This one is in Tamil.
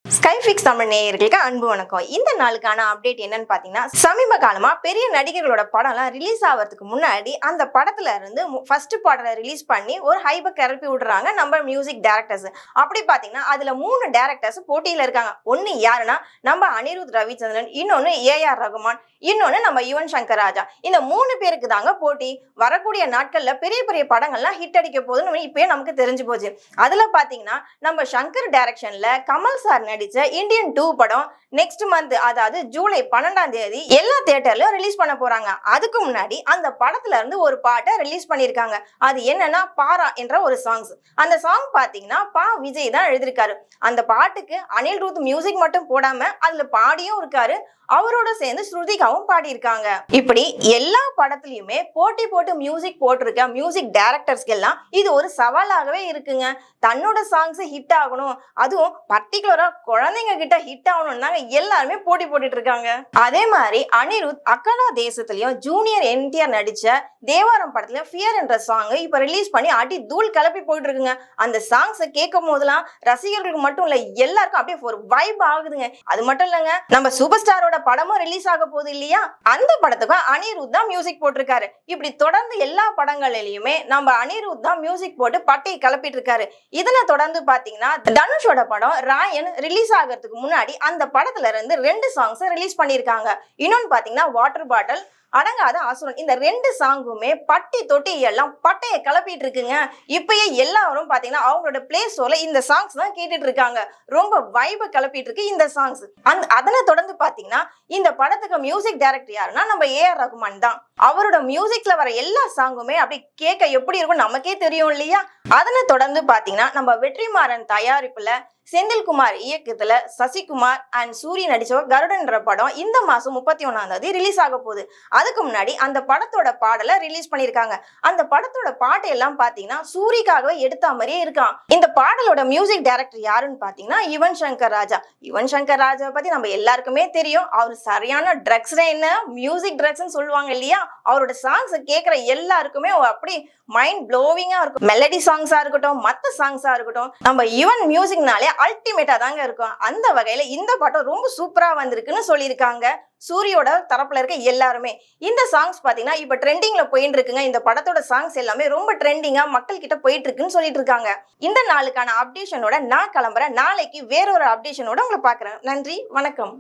ஸ்கைஃபிக்ஸ் தமிழ் நேயர்களுக்கு அன்பு வணக்கம். இந்த நாளுக்கான அப்டேட் என்னன்னு பாத்தீங்கன்னா, சமீப காலமா பெரிய நடிகர்களோட படம்லாம் ரிலீஸ் ஆகிறதுக்கு முன்னாடி அந்த படத்துல இருந்து ஃபர்ஸ்ட் பாடலை ரிலீஸ் பண்ணி ஒரு ஹைப்பை கிளப்பி விடுறாங்க நம்ம மியூசிக் டைரக்டர்ஸ். அப்படி பாத்தீங்கன்னா அதுல 3 டைரக்டர்ஸ் போட்டியில இருக்காங்க. ஒன்னு யாருன்னா நம்ம அனிருத் ரவிச்சந்திரன், இன்னொன்னு ஏஆர் ரகுமான், இன்னொன்னு நம்ம யுவன் சங்கர் ராஜா. இந்த 3 பேருக்கு தாங்க போட்டி. வரக்கூடிய நாட்கள்ல பெரிய பெரிய படங்கள்லாம் ஹிட் அடிக்க போகுதுன்னு இப்பயே நமக்கு தெரிஞ்சு போச்சு. அதுல பாத்தீங்கன்னா நம்ம சங்கர் டைரக்ஷன்ல கமல் சார் நடிச்ச இந்தியன் 2 படம் நெக்ஸ்ட் மந்த், அதாவது ஜூலை 12ஆம் தேதி எல்லா தியேட்டர்லயும் ரிலீஸ் பண்ண போறாங்க. அதுக்கு முன்னாடி அந்த படத்துல இருந்து ஒரு பாட்டை ரிலீஸ் பண்ணிருக்காங்க. அது என்னன்னா பாரா என்ற ஒரு சாங்ஸ். அந்த சாங் பாத்தீங்கன்னா விஜய் தான் எழுதிருக்காரு. அந்த பாட்டுக்கு அனிருத் மியூசிக் மட்டும் போடாம அதுல பாடியும் இருக்காரு. அவரோட சேர்ந்து ஸ்ருதிகாவும் பாடியிருக்காங்க. இப்படி எல்லா படத்துலயுமே போட்டி போட்டு மியூசிக் போட்டிருக்க மியூசிக் டைரக்டர்ஸ்க்கு எல்லாம் இது ஒரு சவாலாகவே இருக்குங்க. தன்னோட சாங்ஸ் ஹிட் ஆகணும், அதுவும் பர்டிகுலரா குழந்தைங்க கிட்ட ஹிட் ஆகணும்னா எல்லாருமே போட்டி போட்டுட்டு இருக்காங்க. அதே மாதிரி அனிருத் அக்கடா தேசத்துலயும் ஜூனியர் என்டிஆர் நடிச்ச தேவாரம் படத்துல ஃபியர் என்ற சாங் இப்ப ரிலீஸ் பண்ணி அடி தூள் கிளப்பி போயிட்டு இருக்குங்க. அந்த சாங்ஸை கேட்கும் போதெல்லாம் ரசிகர்களுக்கு மட்டும் இல்ல, எல்லாருக்கும் அப்படியே ஒரு வைப் ஆகுதுங்க. அது மட்டும் இல்லங்க, நம்ம சூப்பர் ஸ்டாரோட படமும் ரிலீஸ் ஆக போகுது இல்லையா, அந்த படத்துக்கு அனிருத் தான் மியூசிக் போட்டிருக்காரு. இப்படி தொடர்ந்து எல்லா படங்களிலுமே நம்ம அனிருத் தான் மியூசிக் போட்டு பட்டையை கிளப்பிட்டு இருக்காரு. இதனை தொடர்ந்து பாத்தீங்கன்னா தனுஷோட படம் ராயன் ரிலீஸ் ஆகிறதுக்கு முன்னாடி அந்த படத்துல இருந்து 2 சாங்ஸ் ரிலீஸ் பண்ணிருக்காங்க. இன்னொன்னு பாத்தீங்கன்னா வாட்டர் பாட்டில், அடங்காத அசுரன். இந்த 2 சாங்குமே பட்டி தொட்டி எல்லாம் பட்டையை கிளப்பிட்டு இருக்குங்க. இப்பயே எல்லாரும் பாத்தீங்கன்னா அவங்களோட பிளே ஸ்டோர்ல இந்த சாங்ஸ் தான் கேட்டுட்டு இருக்காங்க. ரொம்ப வைப கிளப்பிட்டு இருக்கு இந்த சாங்ஸ். அதனை தொடர்ந்து பாத்தீங்கன்னா இந்த படத்துக்கு மியூசிக் டைரக்டர் யாருன்னா நம்ம ஏஆர் ரகுமான் தான். அவரோட மியூசிக்ல வர எல்லா சாங்குமே அப்படி கேட்க எப்படி இருக்கும் நமக்கே தெரியும் இல்லையா. அதனை தொடர்ந்து பாத்தீங்கன்னா நம்ம வெற்றிமாறன் தயாரிப்புல செந்தில்குமார் இயக்கத்துல சசிகுமார் அண்ட் சூரி நடிச்ச கருடன்ற படம் இந்த மாசம் 31ஆம் தேதி ரிலீஸ் ஆக போகுது. அதுக்கு முன்னாடி அந்த படத்தோட பாடலை ரிலீஸ் பண்ணிருக்காங்க. அந்த படத்தோட பாட்டு எல்லாம் பாத்தீங்கன்னா சூரிக்காகவே எடுத்த மாதிரியே இருக்கான். இந்த பாடலோட மியூசிக் டைரக்டர் யாருன்னு பாத்தீங்கன்னா யுவன் சங்கர் ராஜா. யுவன் சங்கர் ராஜா பத்தி நம்ம எல்லாருக்குமே தெரியும். அவர் சரியான ட்ரக்ஸ் என்ன மியூசிக் ட்ரக்ஸ் சொல்லுவாங்க இல்லையா. அவரோட சாங்ஸ் கேட்கிற எல்லாருக்குமே அப்படி மைண்ட் ப்ளோவிங்கா இருக்கும். மெலடி சாங்ஸா இருக்கட்டும், மத்த சாங்ஸா இருக்கட்டும், நம்ம யுவன் மியூசிக்னாலே அல்டிமேட்டா தாங்க இருக்கும். அந்த வகையில இந்த பாட்டம் ரொம்ப சூப்பரா வந்திருக்குன்னு சொல்லியிருக்காங்க சூரியோட தரப்புல இருக்க எல்லாருமே. இந்த சாங்ஸ் பாத்தீங்கன்னா இப்ப ட்ரெண்டிங்ல போயிட்டு இருக்குங்க. இந்த படத்தோட சாங்ஸ் எல்லாமே ரொம்ப ட்ரெண்டிங்கா மக்கள் கிட்ட போயிட்டு இருக்குன்னு சொல்லிட்டு இருக்காங்க. இந்த நாளுக்கான அப்டேஷனோட நான் கிளம்புறேன். நாளைக்கு வேறொரு அப்டேஷனோட உங்களை பாக்குறேன். நன்றி, வணக்கம்.